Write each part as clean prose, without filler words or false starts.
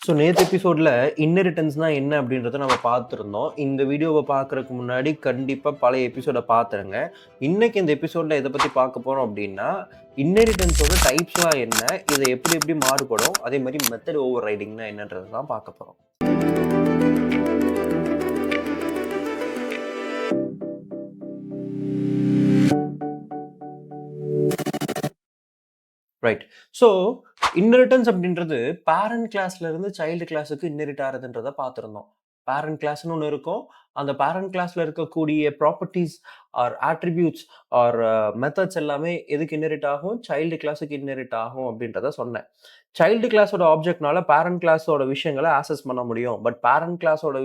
So நேற்று எபிசோடில் இன்னெரிட்டன்ஸ்னா என்ன அப்படின்றத நம்ம பார்த்துருந்தோம். இந்த வீடியோவை பார்க்குறதுக்கு முன்னாடி கண்டிப்பாக பழைய எபிசோடை பார்த்துருங்க. இன்னைக்கு இந்த எபிசோடில் எதை பற்றி பார்க்க போகிறோம் அப்படின்னா, இன்னெரிட்டன்ஸோட டைப்ஸ்லாம் என்ன, இதை எப்படி எப்படி மாறுபடும், அதே மாதிரி மெத்தட் ஓவர் ரைடிங்னா என்னன்றதை தான் பார்க்க போகிறோம். ரைட். ஸோ இன்னெரிட்டன்ஸ் அப்படின்றது பேரண்ட் கிளாஸ்ல இருந்து சைல்டு கிளாஸுக்கு இன்னெரிட் ஆகுதுன்றதை பார்த்துருந்தோம். பேரண்ட் கிளாஸ்னு ஒன்று இருக்கும். அந்த பேரண்ட் கிளாஸ்ல இருக்கக்கூடிய properties or attributes or methods எல்லாமே எதுக்கு இன்னெரிட் ஆகும்? சைல்டு கிளாஸுக்கு இன்னெரிட் ஆகும் அப்படின்றத சொன்னேன். சைல்டு கிளாஸோட ஆப்ஜெக்ட்னால பேரண்ட் கிளாஸோட விஷயங்களை ஆக்சஸ் பண்ண முடியும். பட் பேரண்ட் கிளாஸோட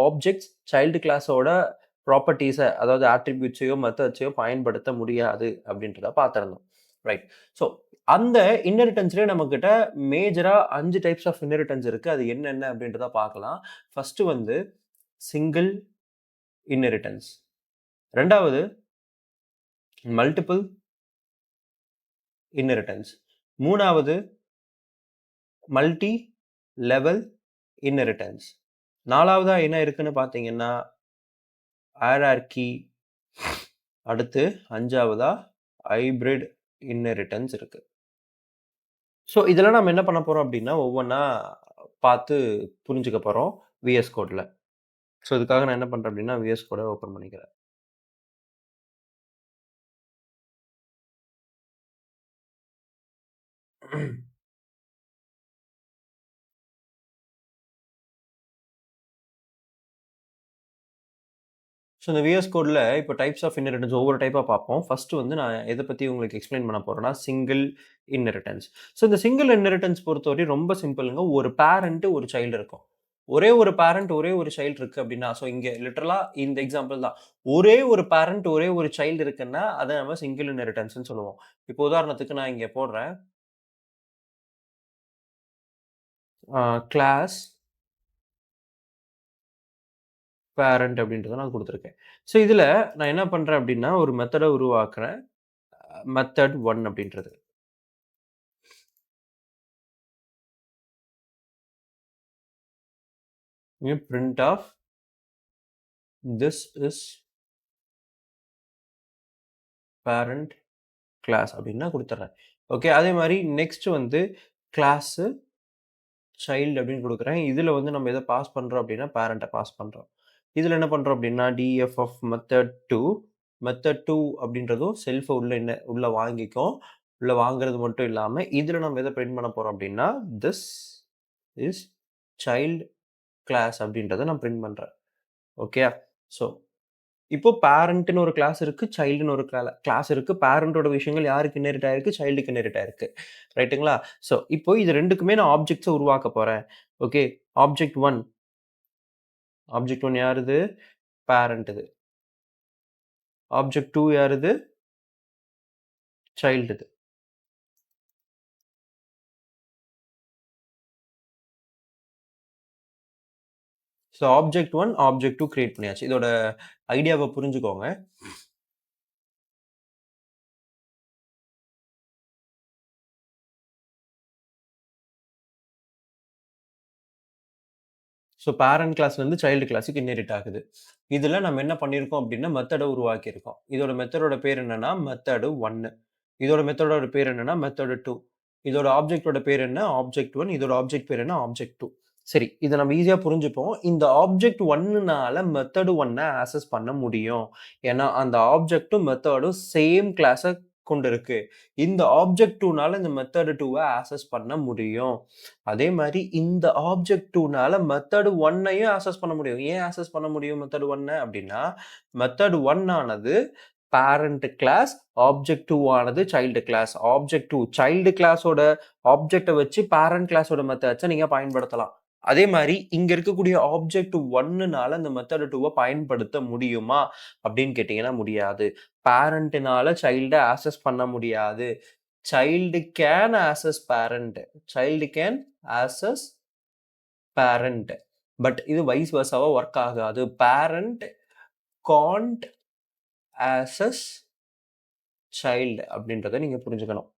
ஆப்ஜெக்ட்ஸ் சைல்டு கிளாஸோட ப்ராப்பர்ட்டிஸை, அதாவது ஆட்ரிபியூட்ஸையோ மெத்தட்ஸையோ பயன்படுத்த முடியாது அப்படின்றத பார்த்துருந்தோம். ரைட். ஸோ அந்த இன்னெரிட்டன்ஸ்லேயே நம்மக்கிட்ட மேஜராக 5 டைப்ஸ் ஆஃப் இன்னெரிட்டன்ஸ் இருக்குது. அது என்னென்ன அப்படின்றத பார்க்கலாம். ஃபஸ்ட்டு வந்து சிங்கிள் இன்னெரிட்டன்ஸ், ரெண்டாவது மல்டிபிள் இன்னெரிட்டன்ஸ், மூணாவது மல்டி லெவல் இன்னெரிட்டன்ஸ், நாலாவதா என்ன இருக்குன்னு பார்த்தீங்கன்னா ஹைரார்கி, அடுத்து அஞ்சாவதா ஹைபிரிட் இன்னெரிட்டன்ஸ் இருக்கு. ஸோ இதெல்லாம் நம்ம என்ன பண்ண போறோம் அப்படின்னா, ஒவ்வொன்றா பார்த்து புரிஞ்சுக்க போறோம் விஎஸ் கோட்ல. ஸோ இதுக்காக நான் என்ன பண்றேன் அப்படின்னா, விஎஸ் கோட ஓப்பன் பண்ணிக்கிறேன். ஸோ இந்த விஎஸ் கோட்ல இப்போ டைப்ஸ் ஆஃப் இன்னெரிட்டன்ஸ் ஒவ்வொரு டைப்பா பார்ப்போம். ஃபர்ஸ்ட் வந்து நான் எத பத்தி உங்களுக்கு எக்ஸ்பிளைன் பண்ண போறேன்னா, சிங்கிள் இன்னெரிட்டன்ஸ். ஸோ இந்த சிங்கிள் இன்னெரிட்டன்ஸ் பொறுத்தவரை ரொம்ப சிம்பிள்ங்க. ஒரு பேரண்ட், ஒரு சைல்டு இருக்கும். ஒரே ஒரு பேரண்ட், ஒரே ஒரு சைல்டு இருக்கு அப்படின்னா, ஸோ இங்க லிட்டரலா இந்த எக்ஸாம்பிள் தான். ஒரே ஒரு பேரண்ட், ஒரே ஒரு சைல்டு இருக்குன்னா, அத நம்ம சிங்கிள் இன்னெரிட்டன்ஸ்ன்னு சொல்லுவோம். இப்போ உதாரணத்துக்கு நான் இங்க போடுறேன். கிளாஸ் பேரண்ட் அப்படின்றத நான் குடுத்துருக்கேன். ஸோ இதுல நான் என்ன பண்றேன் அப்படின்னா, ஒரு மெத்தட உருவாக்குறேன். மெத்தட் 1 அப்படின்றது. Print of this is parent class அப்படின்னு நான் குடுத்துர்றேன். ஓகே. அதே மாரி நெக்ஸ்ட் வந்து கிளாஸு சைல்டு அப்படின்னு குடுக்குறேன். இதுல வந்து நம்ம எத பாஸ் பண்றோம் அப்படின்னா, பேரண்ட்ட பாஸ் பண்றோம். இதுல என்ன பண்றோம் அப்படின்னா, டிஎஃப் ஆஃப் மெத்தட் 2 அப்படின்றதும் செல்ஃப உள்ள வாங்கிக்கும். உள்ள வாங்குறது மட்டும் இல்லாம, இதுல நம்ம எத பிரிண்ட் பண்ண போறோம் அப்படின்னா, திஸ் இஸ் சைல்டு கிளாஸ் அப்படின்றத நான் பிரிண்ட் பண்றேன். ஓகேயா? ஸோ இப்போ பேரண்ட்ன்னு ஒரு கிளாஸ் இருக்கு. சைல்டுன்னு ஒரு கிளாஸ் இருக்கு. பேரண்டோட விஷயங்கள் யாருக்கு இன்ஹெரிட் ஆயிருக்கு? சைல்டுக்கு இன்ஹெரிட் ஆயிருக்கு. ரைட்டுங்களா? ஸோ இப்போ இது 2க்குமே நான் ஆப்ஜெக்ட்ஸ உருவாக்க போறேன். ஓகே. ஆப்ஜெக்ட் 1 யாருது? பேரண்ட் இது. ஆப்ஜெக்ட் 2 யாருது? சைல்டு இது. ஸோ ஆப்ஜெக்ட் 1, ஆப்ஜெக்ட் 2 கிரியேட் பண்ணியாச்சு. இதோட ஐடியாவ புரிஞ்சுக்கோங்க. ஸோ பேரண்ட் கிளாஸ்லேருந்து சைல்டு கிளாஸுக்கு இன்ஹெரிட் ஆகுது. இதில நம்ம என்ன பண்ணியிருக்கோம் அப்படின்னா, மெத்தட உருவாக்கியிருக்கோம். இதோட மெத்தடோட பேர் என்னன்னா, மெத்தட் 1. இதோட மெத்தடோட பேர் என்னன்னா, மெத்தட் 2. இதோட ஆப்ஜெக்ட்டோட பேர் என்ன? ஆப்ஜெக்ட் 1. இதோட ஆப்ஜெக்ட் பேர் என்ன? ஆப்ஜெக்ட் 2. சரி. இத நம்ம ஈஸியா புரிஞ்சுப்போம். இந்த ஆப்ஜெக்ட் 1னால மெத்தட் 1 ஆக்சஸ் பண்ண முடியும். ஏன்னா, அந்த ஆப்ஜெக்ட்டும் மெத்தடும் சேம் கிளாஸ கொண்டிருக்கு. இந்த ஆப்ஜெக்ட் 2னால இந்த மெத்தட் 2வ ஆக்சஸ் பண்ண முடியும். அதே மாரி இந்த ஆப்ஜெக்ட் 2னால மெத்தட் 1யும் ஆக்சஸ் பண்ண முடியும். ஏன் ஆக்சஸ் பண்ண முடியும் மெத்தட் 1 அப்படின்னா, மெத்தட் 1 ஆனது பேரண்ட் கிளாஸ், ஆப்ஜெக்ட் 2 ஆனது சைல்டு கிளாஸ். ஆப்ஜெக்ட் 2 சைல்டு கிளாஸோட ஆப்ஜெக்ட்ட வச்சு பேரண்ட் கிளாஸோட மெத்தட்ஸ நீங்க பயன்படுத்தலாம். அதே மாரி இங்க இருக்கக்கூடிய ஆப்ஜெக்ட் 1னால இந்த மெத்தட் 2வ பயன்படுத்த முடியுமா? அப்படின்னு கேட்டீங்கன்னா முடியாது. பேரண்ட்னால சைல்ட ஆக்சஸ் பண்ண முடியாது. Child can access parent. Child can access parent. But இது வைஸ் வெர்சாவா வொர்க் ஆகாது. பேரண்ட் கான்ட் ஆக்சஸ் சைல்டு அப்படின்றத நீங்க புரிஞ்சுக்கணும்.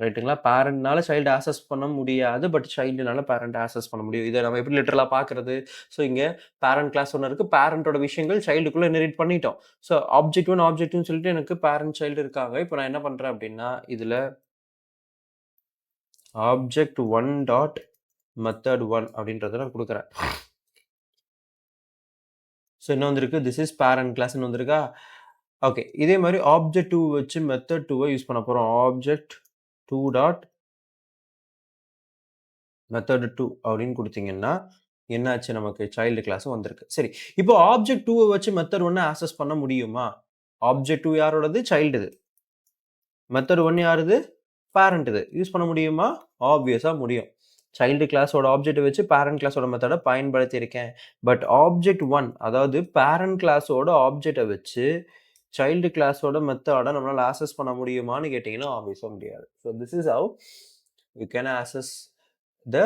ரைட்டுங்களா? பேரண்ட்னால சைல்டு ஆக்சஸ் பண்ண முடியாது. பட் சைல்டுனால பேரண்ட் ஆக்சஸ் பண்ண முடியும். இத நம்ம எப்படி லிட்டரலா பார்க்கறது? ஸோ இங்க பேரண்ட் கிளாஸ் ஒண்ணு இருக்கு. பேரண்டோட விஷயங்கள் சைல்டுக்குள்ள இன்ஹெரிட் பண்ணிட்டோம். ஸோ ஆப்ஜெக்ட் 1, ஆப்ஜெக்ட் 2ன்னு சொல்லிட்டு எனக்கு பேரண்ட், சைல்டு இருக்காங்க. இப்போ நான் என்ன பண்றேன் அப்படின்னா, இதுல ஆப்ஜெக்ட் 1 டாட் மெத்தட் 1 அப்படின்றத நான் குடுக்குறேன். ஸோ என்ன வந்திருக்கு? திஸ் இஸ் பேரண்ட் கிளாஸ்ன்னு வந்திருக்கா? ஓகே. இதே மாரி ஆப்ஜெக்ட் 2 வச்சு மெத்தட் 2 யூஸ் பண்ண போறோம். ஆப்ஜெக்ட் 2 டாட் மெத்தட் 2 அப்படின்னு குடுத்தீங்கன்னா, என்னாச்சு நமக்கு? சைல்டு கிளாஸ் வந்திருக்கு. சரி. இப்போ ஆப்ஜெக்ட் 2 வச்சு மெத்தட் 1 ஆக்சஸ் பண்ண முடியுமா? ஆப்ஜெக்ட் 2 யாரோடது? சைல்டுது. மெத்தட் 1 யாருது? பேரண்ட்டுது. யூஸ் பண்ண முடியுமா? ஆப்வியஸா முடியும். சைல்டு கிளாஸோட ஆப்ஜெக்ட்ட வச்சு பேரண்ட் கிளாஸோட மெத்தட பயன்படுத்தியிருக்கேன். பட் ஆப்ஜெக்ட் 1 அதாவது பேரண்ட் கிளாஸோட ஆப்ஜெக்ட்ட வச்சு சைல்டு கிளாஸோட மெத்தட நம்மளால ஆக்சஸ் பண்ண முடியுமான்னு கேட்டீங்கன்னா, ஆப்வியஸா முடியாது. So this is how you can access the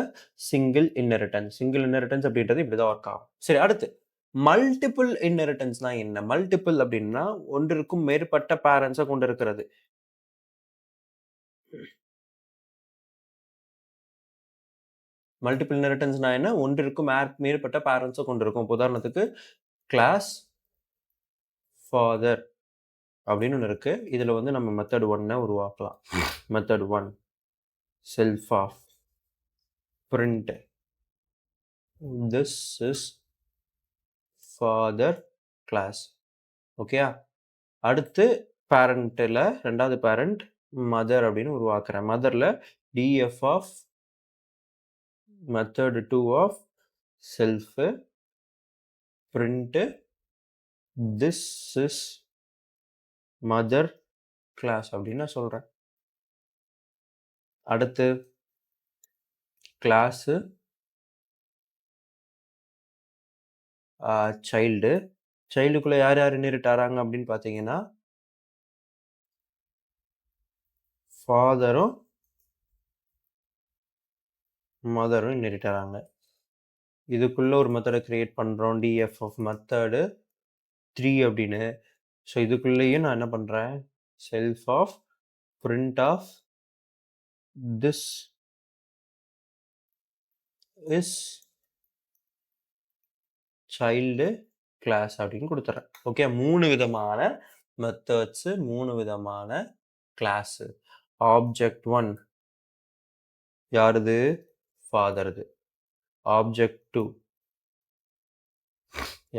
single inheritance. Single inheritance அப்படின்றது இப்படிதான் ஒர்க் ஆகும். சரி, அடுத்து மல்டிபிள் இன்ஹெரிட்டன்ஸ்னா என்ன? மல்டிபிள் அப்படின்னா ஒன்றிற்கும் மேற்பட்ட பேரண்ட்ஸ கொண்டிருக்கிறது. மல்டிபிள் இன்ஹெரிட்டன்ஸ்னா என்ன? ஒன்றிற்கும் மேற்பட்ட பேரண்ட்ஸ கொண்டிருக்கும். இப்ப உதாரணத்துக்கு கிளாஸ் ஃபாதர் அப்படின்னு ஒண்ணு இருக்கு. இதுல வந்து நம்ம மெத்தட் 1 உருவாக்கலாம். Method 1 self of print this is father class. ஓகேயா? அடுத்து பேரண்ட்ல 2வது பேரண்ட் மதர் அப்படின்னு உருவாக்குறேன். மதர்ல def of method 2 of self print this is mother class அப்படின்னு நான் சொல்றேன். அடுத்து கிளாஸ் சைல்டு. சைல்டுக்குள்ள யார் யார் இன்ஹெரிட் ஆறாங்க அப்படின்னு பார்த்தீங்கன்னா, ஃபாதரும் மதரும் இன்ஹெரிட் ஆறாங்க. இதுக்குள்ள ஒரு மெத்தட கிரியேட் பண்றோம். டிஎஃப் ஆஃப் மெத்தடு 3 அப்படின்னு. ஸோ இதுக்குள்ளேயும் நான் என்ன பண்றேன்? Self of print of this is child class அப்படின்னு குடுத்துறேன். ஓகே. 3 விதமான மெத்தட்ஸ், 3 விதமான கிளாஸ். ஆப்ஜெக்ட் 1 யாருது? ஃபாதர்து. ஆப்ஜெக்ட் 2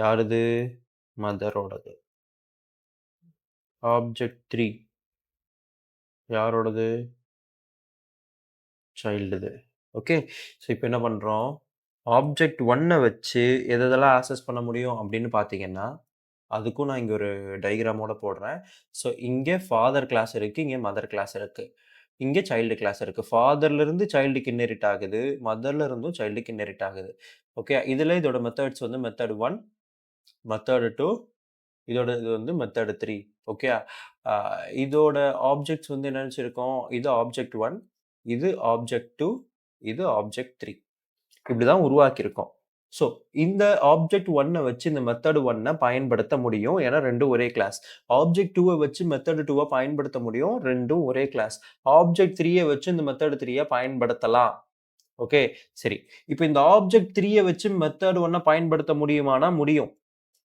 யாருது? மதரோடது. ஆப்ஜெக்ட் 3 யாரோடது? சைல்டுது. ஓகே. ஸோ இப்போ என்ன பண்றோம்? ஆப்ஜெக்ட் 1 வச்சு எதெல்லாம் ஆக்சஸ் பண்ண முடியும் அப்படின்னு பார்த்தீங்கன்னா, அதுக்கும் நான் இங்க ஒரு டயகிராமோட போடுறேன். ஸோ இங்க ஃபாதர் கிளாஸ் இருக்கு. இங்க மதர் கிளாஸ் இருக்கு. இங்க சைல்டு கிளாஸ் இருக்கு. ஃபாதர்ல இருந்து சைல்டுக்கு இன்ஹெரிட் ஆகுது. மதர்ல இருந்தும் சைல்டுக்கு இன்ஹெரிட் ஆகுது. ஓகே. இதுல இதோட மெத்தட்ஸ் வந்து மெத்தட் 1, மெத்தட் 2, இது வந்து மெத்தட் 3. ஓகே. இதோட ஆப்ஜெக்ட்ஸ் வந்து என்ன வச்சிருக்கோம்? இது ஆப்ஜெக்ட் 1, இது ஆப்ஜெக்ட் 2, இது ஆப்ஜெக்ட் 3. இப்படிதான் உருவாக்கியிருக்கோம். ஸோ இந்த ஆப்ஜெக்ட் 1 வச்சு இந்த மெத்தட் 1 பயன்படுத்த முடியும். ஏன்னா 2ம் ஒரே கிளாஸ். ஆப்ஜெக்ட் 2 வச்சு மெத்தட் 2 பயன்படுத்த முடியும். 2ம் ஒரே கிளாஸ். ஆப்ஜெக்ட் 3 வச்சு இந்த மெத்தட் 3 பயன்படுத்தலாம். ஓகே. சரி. இப்போ இந்த ஆப்ஜெக்ட் 3 வச்சு மெத்தட் 1 பயன்படுத்த முடியுமானா முடியும்.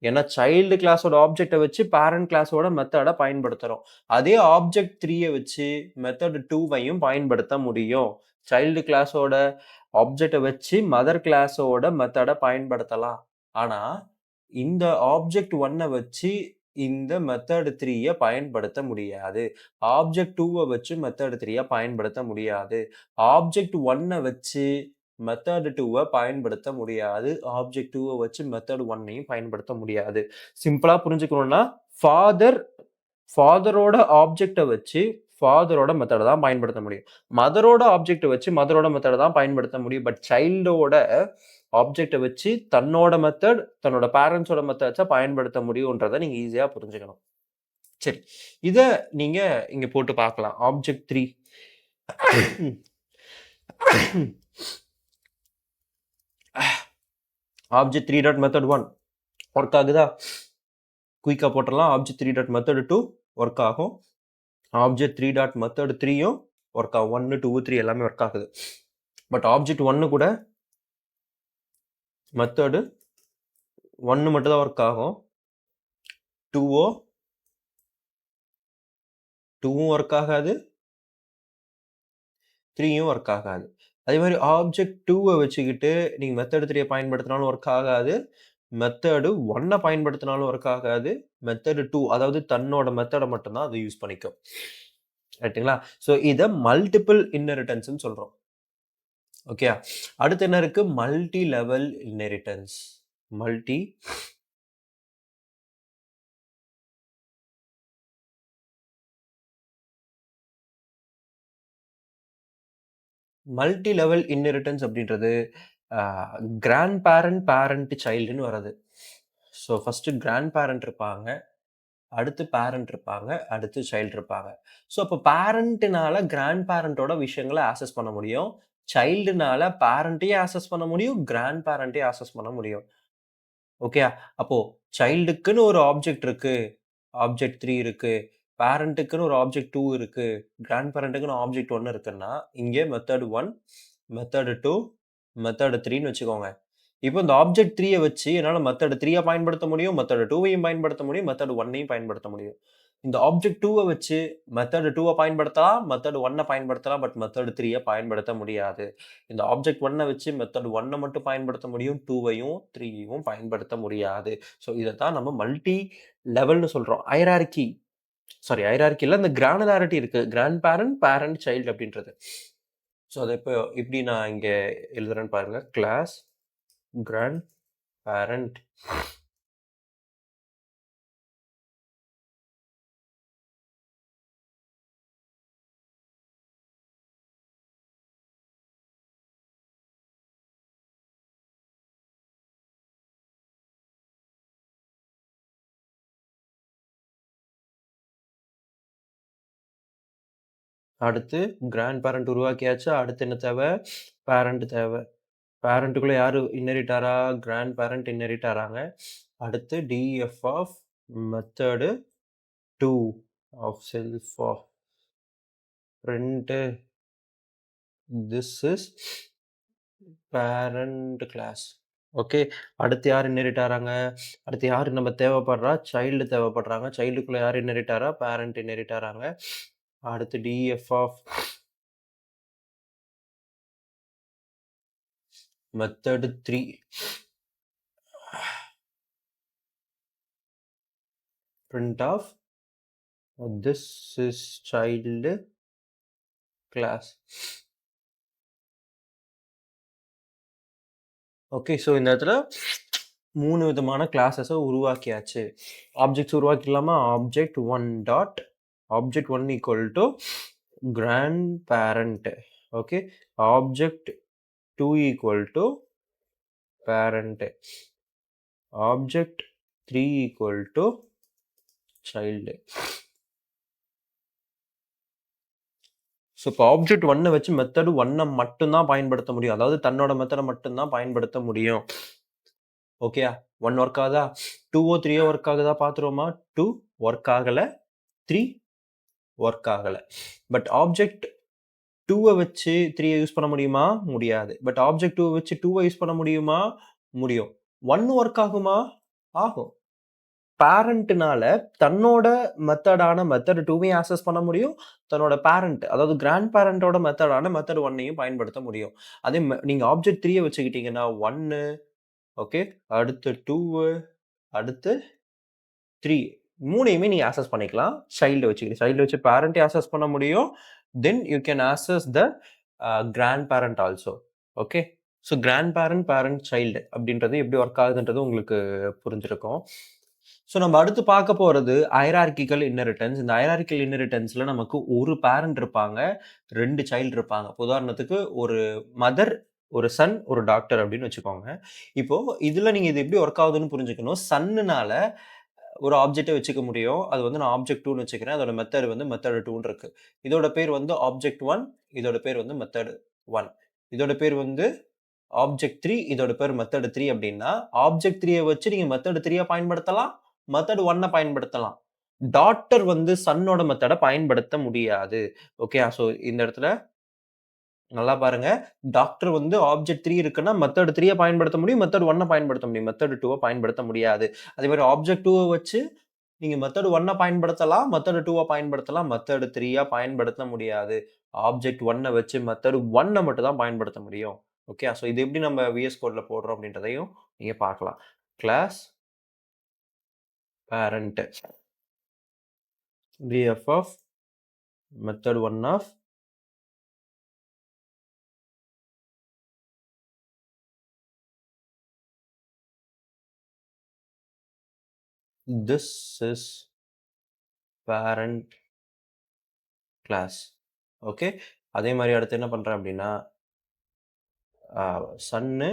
ஏன்னா சைல்டு கிளாஸோட ஆப்ஜெக்ட்ட வச்சு பேரண்ட் கிளாஸோட மெத்தட பயன்படுத்துறோம். அதே ஆப்ஜெக்ட் 3 வச்சு மெத்தட் 2வையும் பயன்படுத்த முடியும். சைல்டு கிளாஸோட ஆப்ஜெக்ட்ட வச்சு மதர் கிளாஸோட மெத்தட பயன்படுத்தலாம். ஆனா, இந்த ஆப்ஜெக்ட் 1 வச்சு இந்த மெத்தட் 3 பயன்படுத்த முடியாது. ஆப்ஜெக்ட் 2 வச்சு மெத்தட் 3 பயன்படுத்த முடியாது. ஆப்ஜெக்ட் 1 வச்சு மெத்தட் 2 பயன்படுத்த முடியாது. ஆப்ஜெக்ட் 2 வச்சு மெத்தட் 1யும் பயன்படுத்த முடியாது. சிம்பிளா புரிஞ்சுக்கணும்னா, ஃபாதரோட ஆப்ஜெக்ட்ட வச்சு ஃபாதரோட மெத்தட தான் பயன்படுத்த முடியும். மதரோட ஆப்ஜெக்ட்ட வச்சு மதரோட மெத்தட தான் பயன்படுத்த முடியும். பட் சைல்டோட ஆப்ஜெக்ட்ட வச்சு தன்னோட மெத்தட், தன்னோட பேரண்ட்ஸோட மெத்தட்ஸ பயன்படுத்த முடியும்ன்றத நீங்க ஈஸியா புரிஞ்சுக்கணும். சரி. இத நீங்க இங்க போட்டு பார்க்கலாம். Object 3 object 3 dot method 1 work ஆகுதா? குயிக்கா போட்டுறலாம். ஆப்ஜெக்ட் 3 டாட் மெத்தட் 2 ஒர்க் ஆகும். ஆப்ஜெக்ட் 3 டாட் மெத்தட் 3யும் ஒர்க் ஆகும். 1, 2, 3 எல்லாமே ஒர்க் ஆகுது. பட் ஆப்ஜெக்ட் 1 கூட மெத்தடு 1 மட்டும் தான் ஒர்க் ஆகும். 2ஓ 2வும் ஒர்க் ஆகாது. 3யும் ஒர்க் ஆகாது. அதே மாரி ஆப்ஜெக்ட் 2வ வச்சுக்கிட்டு நீங்க மெத்தட் 3ய பயன்படுத்தினாலும் ஒர்க் ஆகாது. மெத்தடு 1 பயன்படுத்தினாலும் ஒர்க் ஆகாது. மெத்தடு 2 அதாவது தன்னோட மெத்தட மட்டும் தான் அது யூஸ் பண்ணிக்கும். ரைட்டுங்களா? ஸோ இத மல்டிபிள் இன்ஹெரிடன்ஸ்ன்னு சொல்றோம். ஓகேயா? அடுத்து என்ன இருக்கு? Multi level inheritance. Multi multi level inheritance அப்படின்றது கிராண்ட் பேரண்ட், பேரண்ட், சைல்டுன்னு வர்றது. ஸோ ஃபர்ஸ்ட்டு கிராண்ட் பேரண்ட் இருப்பாங்க. அடுத்து பேரண்ட் இருப்பாங்க. அடுத்து சைல்டு இருப்பாங்க. ஸோ அப்போ பேரண்ட்னால கிராண்ட் பேரண்டோட விஷயங்கள ஆக்சஸ் பண்ண முடியும். சைல்டுனால பேரண்ட்டையும் ஆக்சஸ் பண்ண முடியும். கிராண்ட் பேரண்ட்டையும் ஆக்சஸ் பண்ண முடியும். ஓகேயா? அப்போ சைல்டுக்குன்னு ஒரு ஆப்ஜெக்ட் இருக்கு. ஆப்ஜெக்ட் 3 இருக்கு. பேரண்ட்டுக்குன்னு ஒரு ஆப்ஜெக்ட் 2 இருக்கு. கிராண்ட் பேரண்ட்டுக்குன்னு ஆப்ஜெக்ட் 1 இருக்குன்னா, இங்கே மெத்தட் 1, மெத்தட் 2, மெத்தட் 3ன்னு வச்சுக்கோங்க. இப்போ இந்த ஆப்ஜெக்ட் 3ய வச்சு என்னால மெத்தட் 3ய பயன்படுத்த முடியும். மெத்தட் 2வையும் பயன்படுத்த முடியும். மெத்தட் 1னையும் பயன்படுத்த முடியும். இந்த ஆப்ஜெக்ட் 2வ வச்சு மெத்தட் 2வ பயன்படுத்தலாம். மெத்தட் 1 பயன்படுத்தலாம். பட் மெத்தட் 3ய பயன்படுத்த முடியாது. இந்த ஆப்ஜெக்ட் 1 வச்சு மெத்தட் 1 மட்டும் பயன்படுத்த முடியும். 2வையும் 3யவும் பயன்படுத்த முடியாது. ஸோ இதத்தான் நம்ம மல்டி லெவல்னு சொல்றோம். ஹைரார்கி இல்ல. இந்த கிரானுலாரிட்டி இருக்கு. கிராண்ட் பேரண்ட், பேரண்ட், சைல்டு அப்படின்றது. ஸோ அத இப்போ எப்படி நான் இங்க எழுதுறேன்னு பாருங்க. கிளாஸ் கிராண்ட் பேரண்ட் அடுத்து கிராண்ட் பேரண்ட் உருவாக்கியாச்சு. அடுத்து என்ன தேவை? பேரண்ட் தேவை. பேரண்ட்டுக்குள்ள யாரு இன்ஹெரிட் ஆறா? கிராண்ட் பேரண்ட் இன்ஹெரிட் ஆறாங்க. அடுத்து def of method 2 of self of print this is parent class. Okay. அடுத்து யார் இன்ஹெரிட் ஆறாங்க? அடுத்து யாரு நம்ம தேவைப்படுறா? சைல்டு தேவைப்படுறாங்க. சைல்டுக்குள்ள யார் இன்ஹெரிட் ஆறா? பேரண்ட் இன்ஹெரிட் ஆறாங்க. அடுத்து def of method 3 print of this is child class. Okay. So இந்த இடத்துல 3 விதமான கிளாஸஸ உருவாக்கியாச்சு. ஆப்ஜெக்ட்ஸ் உருவாக்கிடலாமா? Object 1 dot object 1 equal to grand parent. Okay. Object 2 equal to parent. Object 3 equal to child. So இப்போ object 1 வச்சு மெத்தட் 1 மட்டும் தான் பயன்படுத்த முடியும். அதாவது தன்னோட மெத்தட மட்டும் தான் பயன்படுத்த முடியும். ஓகேயா? 1 ஒர்க் ஆகுதா? 2ஓ 3ஓ ஒர்க் ஆகுதா பார்த்துருவோமா? 2 ஒர்க் ஆகல. 3 ஒர்க் ஆகல. பட் ஆப்ஜெக்ட் 2வ வச்சு 3ய யூஸ் பண்ண முடியுமா? முடியாது. பட் ஆப்ஜெக்ட் 2வ வச்சு 2வ யூஸ் பண்ண முடியுமா? முடியும். 1 ஒர்க் ஆகுமா? ஆகும். பேரண்ட்னால தன்னோட மெத்தடான மெத்தட் 2வையும் ஆக்சஸ் பண்ண முடியும். தன்னோட பேரண்ட் அதாவது கிராண்ட் பேரண்டோட மெத்தடான மெத்தட் 1னையும் பயன்படுத்த முடியும். அதே நீங்க ஆப்ஜெக்ட் 3ய வச்சுக்கிட்டீங்கன்னா 1 ஓகே. அடுத்து 2 அடுத்து 3 3யுமே நீங்க ஆக்சஸ் பண்ணிக்கலாம். சைல்ட வச்சுக்கிட்டு. சைல்ட வச்சு பேரண்ட்டையும் ஆக்சஸ் பண்ண முடியும். Then you can access the grandparent also. Okay. So grand parent, parent, child அப்படின்றது எப்படி ஒர்க் ஆகுதுன்றது உங்களுக்கு புரிஞ்சிருக்கும். ஸோ நம்ம அடுத்து பார்க்க போறது ஹைரார்கிக்கல் இன்ஹெரிட்டன்ஸ். இந்த ஹைரார்கிக்கல் இன்ஹெரிட்டன்ஸ்ல நமக்கு ஒரு பேரண்ட் இருப்பாங்க. 2 சைல்டு இருப்பாங்க. உதாரணத்துக்கு ஒரு மதர், ஒரு சன், ஒரு டாக்டர் அப்படின்னு வச்சுக்கோங்க. இப்போ இதுல நீங்க இது எப்படி ஒர்க் ஆகுதுன்னு புரிஞ்சுக்கணும். சன்னுனால ஒரு ஆப்ஜெக்ட்ட வச்சுக்க முடியும். அது வந்து நான் ஆப்ஜெக்ட் 2ன்னு வச்சுக்கிறேன். அதோட மெத்தட் வந்து மெத்தட் 2ன்னு இருக்கு. இதோட பேர் வந்து ஆப்ஜெக்ட் 1. இதோட பேர் வந்து மெத்தட் 1. இதோட பேர் வந்து ஆப்ஜெக்ட் 3. இதோட பேர் மெத்தட் 3 அப்படின்னா, ஆப்ஜெக்ட் 3ய வச்சு நீங்க மெத்தட் 3ய பயன்படுத்தலாம். மெத்தட் 1 பயன்படுத்தலாம். டாட்டர் வந்து சன்னோட மெத்தட பயன்படுத்த முடியாது. ஓகே. ஸோ இந்த இடத்துல நல்லா பாருங்க. டாக்டர் வந்து ஆப்ஜெக்ட் 3 இருக்குன்னா, மெத்தட் 3 பயன்படுத்த முடியும். மெத்தட் 1 பயன்படுத்த முடியும். மெத்தட் 2 பயன்படுத்த முடியாது. அதே மாரி ஆப்ஜெக்ட் 2 வச்சு நீங்க மெத்தட் 1 பயன்படுத்தலாம். மெத்தட் 2 பயன்படுத்தலாம். மெத்தட் 3 பயன்படுத்த முடியாது. ஆப்ஜெக்ட் 1 வச்சு மெத்தட் 1 மட்டும் தான் பயன்படுத்த முடியும். ஓகே. ஸோ இது எப்படி நம்ம விஎஸ் கோட்ல போடுறோம் அப்படின்றதையும் நீங்க பார்க்கலாம். Class parent def of method 1 of this is parent class. Okay. அதே மாரி அடுத்து என்ன பண்றேன் அப்படின்னா, சன்னு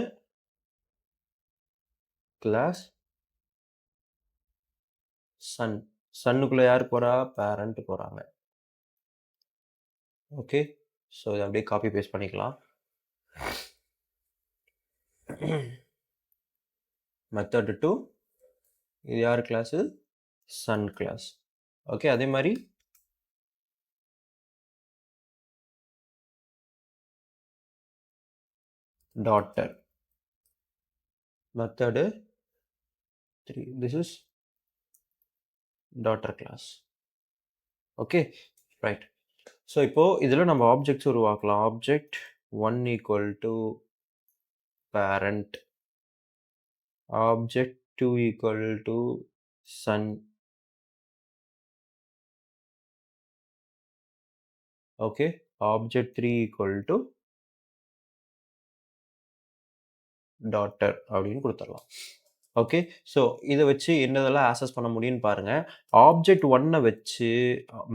கிளாஸ் சன். சன்னுக்குள்ள யார் போறா? பேரண்ட் போறாங்க. ஓகே. ஸோ இத அப்படியே காப்பி பேஸ்ட் பண்ணிக்கலாம். மெத்தட் 2 இது யார் கிளாஸு? Sun glass. ஓகே. அதே மாரி daughter. Method 3 this is daughter class. Okay. Right. So இப்போ இதுல நம்ம ஆப்ஜெக்ட்ஸ் உருவாக்கலாம். Object 1 equal to parent. Object 2 equal to son. Okay. Object 3 equal to daughter அப்படின்னு குடுத்துரலாம். ஓகே. ஸோ இத வச்சு என்னதெல்லாம் ஆக்சஸ் பண்ண முடியும்னு பாருங்க. ஆப்ஜெக்ட் 1 வச்சு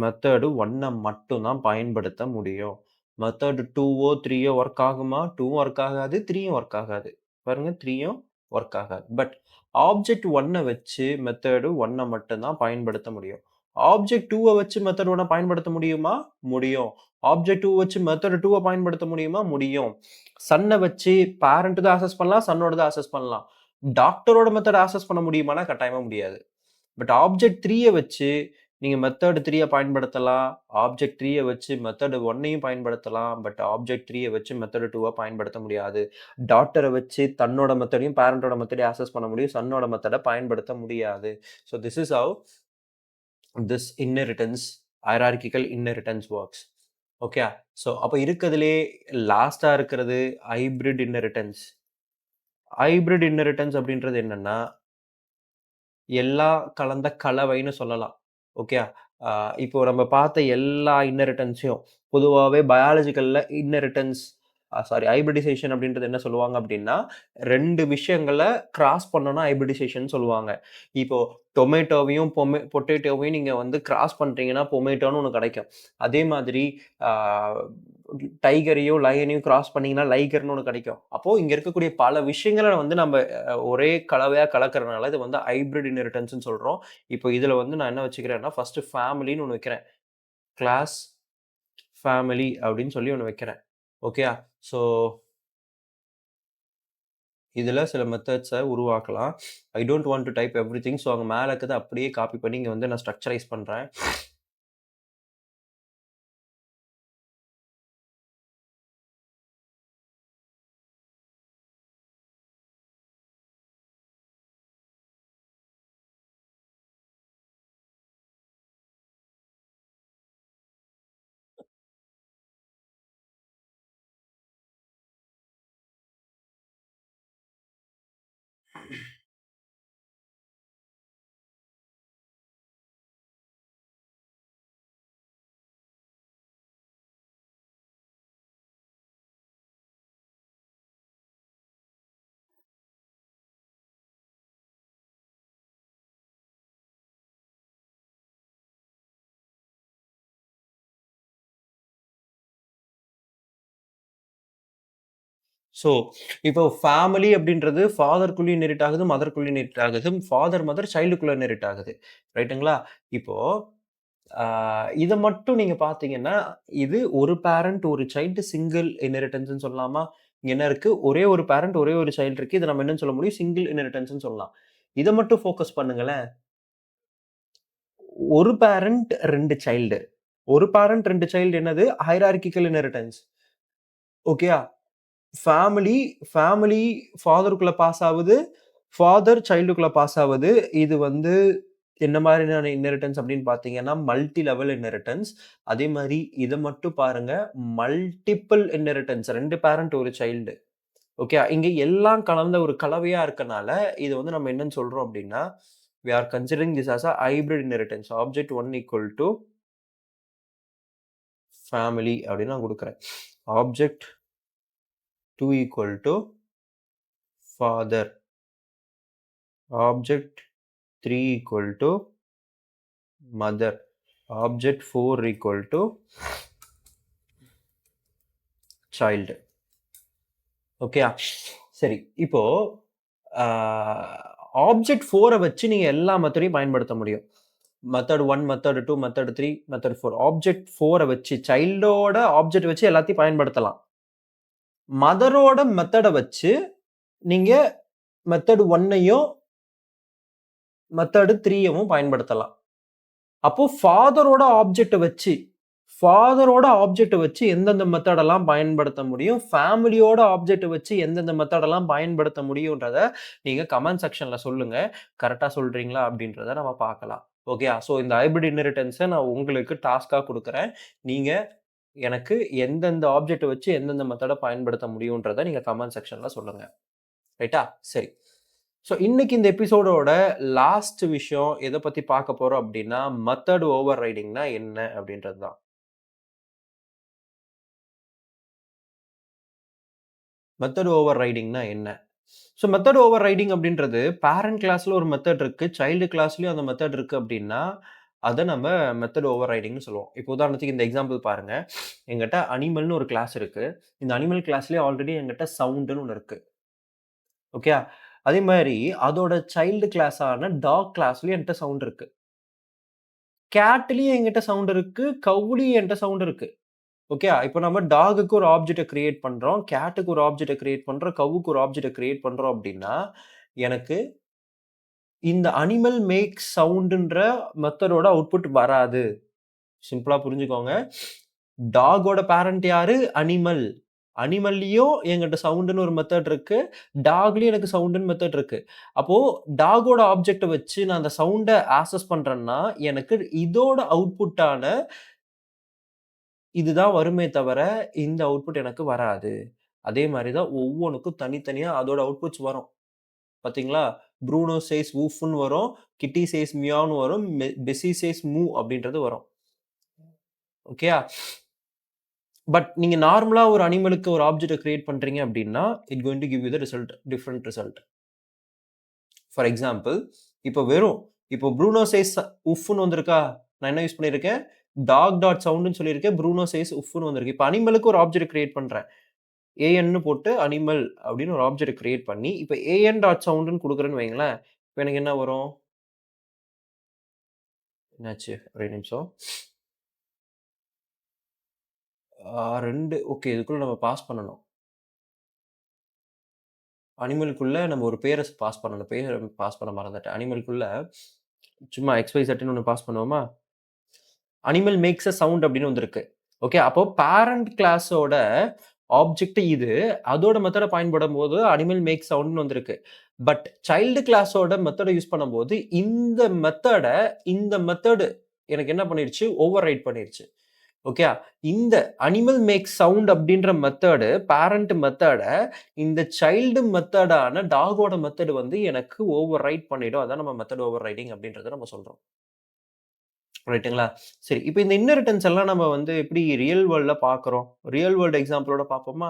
மெத்தட் 1 மட்டும் தான் பயன்படுத்த முடியும். மெத்தட் 2ஓ 3ஓ வொர்க் ஆகுமா? 2ம் வொர்க் ஆகாது. 3யும் வொர்க் ஆகாது. பாருங்க 3யும் வொர்க் ஆகாது. பட் ஆப்ஜெக்ட் 1 வச்சு மெத்தட் 1 மட்டும் தான் பயன்படுத்த முடியும். ஆப்ஜெக்ட் 2 வச்சு மெத்தட் 1 பயன்படுத்த முடியுமா? முடியும். ஆப்ஜெக்ட் 2 வச்சு மெத்தட் 2 பயன்படுத்த முடியுமா? முடியும். சன்ன வச்சு பேரண்ட் தான் ஆக்சஸ் பண்ணலாம். சன்னோடத ஆக்சஸ் பண்ணலாம். டாக்டரோட மெத்தட் ஆக்சஸ் பண்ண முடியுமானா கட்டாயமா முடியாது. பட் ஆப்ஜெக்ட் 3 வச்சு நீங்க மெத்தட் 3 பயன்படுத்தலாம். ஆப்ஜெக்ட் 3 வச்சு மெத்தட் 1 பயன்படுத்தலாம். பட் ஆப்ஜெக்ட் 3 வச்சு மெத்தட் 2 பயன்படுத்த முடியாது. டாட்டர வச்சு தன்னோட மெத்தடையும், பேரண்டோட மெத்தடையும் ஆக்சஸ் பண்ண முடியும். சன்னோட மெத்தட பயன்படுத்த முடியாது. So this is how this inheritance hierarchical inheritance works. Okay. So அப்ப இருக்கதிலேயே லாஸ்ட்டா இருக்கிறது ஹைபிரிட் இன்ஹெரிட்டன்ஸ். ஹைபிரிட் இன்ஹெரிட்டன்ஸ் அப்படின்றது என்னன்னா, எல்லா கலந்த கலவைன்னு சொல்லலாம். ஓகே. அ இப்போ நம்ம பார்த்த எல்லா இன்ஹெரிட்டன்ஸையும் பொதுவாவே பயாலஜிக்கல்ல இன்ஹெரிட்டன்ஸ் சாரி ஹைபிரிடைசேஷன் அப்படின்றது என்ன சொல்லுவாங்க அப்படின்னா, 2 விஷயங்கள கிராஸ் பண்ணோம்னா ஹைபிரிடைசேஷன் சொல்லுவாங்க. இப்போ டொமேட்டோவையும், பொட்டேட்டோவையும் நீங்க வந்து கிராஸ் பண்றீங்கன்னா, பொமேட்டோன்னு ஒண்ணு கிடைக்கும். அதே மாதிரி ஆ டைகரையும், லயனையும் கிராஸ் பண்ணீங்கன்னா, லைகர்ன்னு ஒண்ணு கிடைக்கும். அப்போ இங்க இருக்கக்கூடிய பல விஷயங்கள வந்து நம்ம ஒரே கலவையா கலக்கறனால இது வந்து ஹைபிரிட் இன்ஹெரிட்டன்ஸ்ன்னு சொல்றோம். இப்போ இதுல வந்து நான் என்ன வச்சுக்கிறேன்னா, ஃபர்ஸ்ட் ஃபேமிலின்னு ஒண்ணு வைக்கிறேன். கிளாஸ் ஃபேமிலி அப்படின்னு சொல்லி ஒண்ணு வைக்கிறேன். ஓகேயா? ஸோ இதுல சில மெத்தட்ஸ உருவாக்கலாம். I don't want to type everything. So அங்க மேல இருக்கத அப்படியே காப்பி பண்ணி இங்க வந்து நான் ஸ்ட்ரக்சரைஸ் பண்றேன். ஸோ, இப்போ ஃபேமிலி அப்படின்றது ஃபாதர்க்குள்ளயும் இன்ஹெரிட் ஆகுது, மதர்க்குள்ளயும் இன்ஹெரிட் ஆகுது. ஃபாதர், மதர் சைல்டுக்குள்ள இன்ஹெரிட் ஆகுது. ரைட்டுங்களா? இப்போ ஆ இத மட்டும் நீங்க பார்த்தீங்கன்னா, இது ஒரு பேரண்ட், ஒரு சைல்டு சிங்கிள் இன்ஹெரிட்டன்ஸ்ன்னு சொல்லலாமா? இங்க என்ன இருக்கு? ஒரே ஒரு பேரண்ட், ஒரே ஒரு சைல்டு இருக்கு. இத நம்ம என்னன்னு சொல்ல முடியும்? சிங்கிள் இன்ஹெரிட்டன்ஸ்ன்னு சொல்லலாம். இத மட்டும் ஃபோக்கஸ் பண்ணுங்களேன். ஒரு பேரண்ட் 2 சைல்டு. ஒரு பேரண்ட் 2 சைல்டு என்னது? Hierarchical inheritance. ஓகேயா? ஃபேமிலி ஃபேமிலி ஃபாதருக்குள்ள பாஸ் ஆவுது. ஃபாதர் சைல்டுக்குள்ள பாஸ் ஆவுது. இது வந்து என்ன மாதிரியான இன்ஹெரிடன்ஸ் அப்படின்னு பார்த்தீங்கன்னா, மல்டி லெவல் இன்ஹெரிடன்ஸ். அதே மாரி இத மட்டும் பாருங்க. Multiple inheritance 2 parent, 1 child. Okay. இங்க எல்லாம் கலந்த ஒரு கலவையா இருக்கனால, இது வந்து நம்ம என்னன்னு சொல்றோம் அப்படின்னா, we are considering this as a hybrid inheritance. Object 1 equal to family அப்படின்னு நான் குடுக்குறேன். Object 2 equal to father. Object 3 equal to mother. Object 4 equal to child. ஓகேயா? சரி. இப்போ ஆப்ஜெக்ட் 4 வச்சு நீங்க எல்லா மெத்தடையும் பயன்படுத்த முடியும். Method 1, method 2, method 3, method 4. Object 4 வச்சு சைல்டோட ஆப்ஜெக்ட் வச்சு எல்லாத்தையும் பயன்படுத்தலாம். மதரோட மெத்தட வச்சு நீங்க மெத்தட் 1யும் மெத்தட் 3யவும் பயன்படுத்தலாம். அப்போ ஃபாதரோட ஆப்ஜெக்ட்ட வச்சு எந்தெந்த மெத்தடெல்லாம் பயன்படுத்த முடியும், ஃபேமிலியோட ஆப்ஜெக்ட்ட வச்சு எந்தெந்த மெத்தடெல்லாம் பயன்படுத்த முடியும்ன்றத நீங்க கமெண்ட் செக்ஷன்ல சொல்லுங்க. கரெக்ட்டா சொல்றீங்களா? அப்படின்றத நம்ம பார்க்கலாம். ஓகேயா? ஸோ இந்த ஹைபிரிட் இன்ஹெரிடன்ஸ நான் உங்களுக்கு டாஸ்க்கா குடுக்குறேன். நீங்க எனக்கு எந்தெந்த ஆப்ஜெக்ட்ட வச்சு எந்தெந்த மெத்தட பயன்படுத்த முடியும்ன்றத நீங்க கமெண்ட் செக்ஷன்ல சொல்லுங்க. ரைட்டா? சரி. ஸோ இன்னைக்கு இந்த எபிசோடோட லாஸ்ட் விஷயம் எத பத்தி பார்க்க போறோம் அப்படின்னா, மெத்தட் ஓவர் ரைடிங்னா என்ன அப்படின்றது தான். மெத்தட் ஓவர் ரைடிங்னா என்ன? ஸோ மெத்தட் ஓவர் ரைடிங் அப்படின்றது பேரண்ட் கிளாஸ்ல ஒரு மெத்தட் இருக்கு. சைல்டு கிளாஸ்லயும் அந்த மெத்தட் இருக்கு அப்படின்னா, அத நம்ம மெத்தட் ஓவர் ரைடிங்ன்னு சொல்லுவோம். இப்போ உதாரணத்துக்கு இந்த எக்ஸாம்பிள் பாருங்க. என்கிட்ட அனிமல்னு ஒரு கிளாஸ் இருக்கு. இந்த அனிமல் கிளாஸ்லயே ஆல்ரெடி என்கிட்ட சவுண்டுன்னு ஒண்ணு இருக்கு. ஓகேயா? அதே மாரி அதோட சைல்டு கிளாஸான டாக் கிளாஸ்லயும் என்ட்ட சவுண்ட் இருக்கு. கேட்லயும் என்கிட்ட சவுண்ட் இருக்கு. கவ்வுலயும் என்ட்ட சவுண்ட் இருக்கு. ஓகே. இப்போ நம்ம டாகுக்கு ஒரு ஆப்ஜெக்ட்ட கிரியேட் பண்றோம். கேட்டுக்கு ஒரு ஆப்ஜெக்ட்ட கிரியேட் பண்றோம். கவ்வுக்கு ஒரு ஆப்ஜெக்ட்ட கிரியேட் பண்றோம் அப்டின்னா, எனக்கு இந்த அனிமல் மேக் சவுண்ட்ன்ற மெத்தடோட அவுட்புட் வராது. சிம்பிளா புரிஞ்சுக்கோங்க. டாகோட பேரண்ட் யாரு? அனிமல். அனிமல்லயும் என்கிட்ட சவுண்டுன்னு ஒரு மெத்தட் இருக்கு. டாக்லயும் எனக்கு சவுண்டுன்னு மெத்தட் இருக்கு. அப்போ டாகோட ஆப்ஜெக்ட்ட வச்சு நான் அந்த சவுண்ட ஆக்சஸ் பண்றேன்னா, எனக்கு இதோட அவுட்புட்டான இதுதான் வருமே தவிர, இந்த அவுட்புட் எனக்கு வராது. அதே மாரி தான் ஒவ்வொன்னுக்கும் தனித்தனியா அதோட அவுட்புட்ஸ் வரும். பார்த்தீங்களா? ப்ரூனோ சேஸ் வூஃப்ன்னு வரும். கிட்டி சேஸ் மியாவ்ன்னு வரும். பெசி சேஸ் மூ அப்படின்றது வரும். ஓகேயா? பட் நீங்க நார்மலா ஒரு அனிமலுக்கு ஒரு ஆப்ஜெக்ட்ட கிரியேட் பண்றீங்க அப்படின்னா, it going to give you the result different result. For example, இப்போ ப்ரூனோ சேஸ் உஃப்ன்னு வந்திருக்கா? நான் என்ன யூஸ் பண்ணியிருக்கேன்? டாக் டாட் சவுண்ட்ன்னு சொல்லியிருக்கேன். ப்ரூனோ சேஸ் உஃப்ன்னு வந்திருக்கு. இப்ப அனிமலுக்கு ஒரு ஆப்ஜெக்ட் கிரியேட் பண்றேன். ஏஎன்னு போட்டு அனிமல் அப்படின்னு ஒரு ஆப்ஜெக்ட் கிரியேட் பண்ணி, இப்ப ஏஎன் டாட் சவுண்டுன்னு குடுக்குறேன்னு வைங்களேன். இப்ப எனக்கு என்ன வரும்? என்னாச்சு? ஒரே நிமிஷம். 2 ஓகே. இதுக்குள்ள நம்ம பாஸ் பண்ணணும். அனிமலுக்குள்ள நம்ம ஒரு பேர பாஸ் பண்ணணும். பேர பாஸ் பண்ண மறந்துட்டேன். அனிமலுக்குள்ள சும்மா XYZன்னு ஒண்ணு பாஸ் பண்ணுவோமா? அனிமல் மேக்ஸ் அ சவுண்ட் அப்படின்னு வந்திருக்கு. ஓகே. அப்போ பேரண்ட் கிளாஸோட ஆப்ஜெக்ட் இது. அதோட மெத்தட பயன்படும்போது அனிமல் மேக் சவுண்ட்ன்னு வந்திருக்கு. பட் சைல்டு கிளாஸோட மெத்தட யூஸ் பண்ணும்போது, இந்த மெத்தடு எனக்கு என்ன பண்ணிருச்சு? ஓவர் ரைட் பண்ணிருச்சு. ஓகேயா? இந்த அனிமல் மேக் சவுண்ட் அப்படின்ற மெத்தடு, பேரண்ட் மெத்தட இந்த சைல்டு மெத்தடான டாகோட மெத்தட் வந்து எனக்கு ஓவர் ரைட் பண்ணிடும். அதான் நம்ம மெத்தட் ஓவர் ரைடிங் அப்படின்றத நம்ம சொல்றோம். ரைட்டுங்களா? சரி. இப்ப இந்த இன்ஹெரிடன்ஸ் எல்லாம் நம்ம வந்து எப்படி ரியல் வேர்ல்ட்ல பார்க்குறோம்? ரியல் வேர்ல்ட் எக்ஸாம்பிளோட பார்ப்போமா?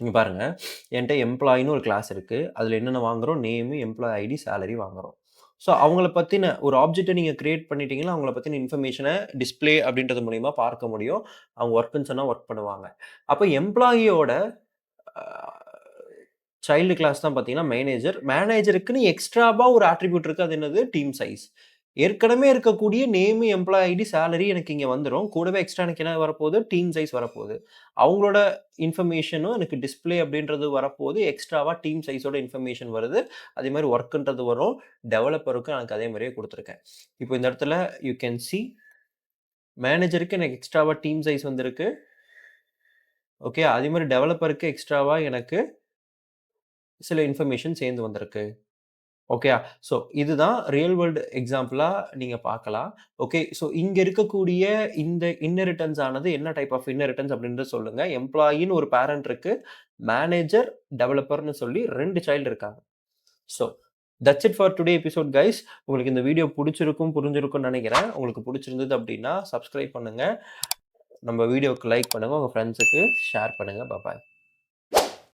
இங்க பாருங்க. என்ட்ட எம்ப்ளாயின்னு ஒரு கிளாஸ் இருக்கு. அதுல என்னென்ன வாங்குறோம்? நேமு, எம்ப்ளாயி ஐடி, சேலரி வாங்குறோம். ஸோ அவங்கள பத்தின ஒரு ஆப்ஜெக்ட்ட நீங்க கிரியேட் பண்ணிட்டீங்கன்னா, அவங்கள பத்தின இன்ஃபர்மேஷன டிஸ்ப்ளே அப்படின்றது மூலியமா பார்க்க முடியும். அவங்க ஒர்க்ன்னு சொன்னா ஒர்க் பண்ணுவாங்க. அப்ப எம்ப்ளாயியோட அ சைல்டு கிளாஸ் தான் பார்த்தீங்கன்னா மேனேஜர். மேனேஜருக்குன்னு எக்ஸ்ட்ராவா ஒரு அட்ரிபியூட் இருக்கு. அது என்னது? Team size. ஏற்கனவே இருக்கக்கூடிய நேம், எம்ப்ளாயி ஐடி, சேலரி எனக்கு இங்க வந்துரும். கூடவே எக்ஸ்ட்ரா எனக்கு என்ன வரப்போகுது? டீம் சைஸ் வரப்போகுது. அவங்களோட இன்ஃபர்மேஷனும் எனக்கு டிஸ்ப்ளே அப்படின்றது வரப்போகுது. எக்ஸ்ட்ராவா டீம் சைஸோட இன்ஃபர்மேஷன் வருது. அதே மாரி ஒர்க்ன்றது வரும். டெவலப்பருக்கும் எனக்கு அதே மாரியே குடுத்துருக்கேன். இப்போ இந்த இடத்துல யூ கேன் சி மேனேஜருக்கு எனக்கு எக்ஸ்ட்ராவா டீம் சைஸ் வந்திருக்கு. ஓகே. அதே மாரி டெவலப்பருக்கு எக்ஸ்ட்ராவா எனக்கு சில இன்ஃபர்மேஷன் சேர்ந்து வந்திருக்கு. ஓகேயா? ஸோ இதுதான் ரியல் வேர்ல்ட் எக்ஸாம்பிளா நீங்க பார்க்கலாம். ஓகே. ஸோ இங்க இருக்கக்கூடிய இந்த இன்ஹெரிட்டன்ஸ் ஆனது என்ன டைப் ஆஃப் இன்ஹெரிட்டன்ஸ் அப்படின்றத சொல்லுங்க. எம்ப்ளாயின்னு ஒரு பேரண்ட் இருக்கு. மேனேஜர், டெவலப்பர்ன்னு சொல்லி 2 சைல்டு இருக்காங்க. So that's it for today episode guys. உங்களுக்கு இந்த வீடியோ புடிச்சிருக்கும், புரிஞ்சிருக்கும்னு நெனைக்கிறேன். உங்களுக்கு புடிச்சிருந்தது அப்படின்னா சப்ஸ்கிரைப் பண்ணுங்க. நம்ம வீடியோக்கு லைக் பண்ணுங்க. உங்க ஃப்ரெண்ட்ஸுக்கு ஷேர் பண்ணுங்க. பாய்.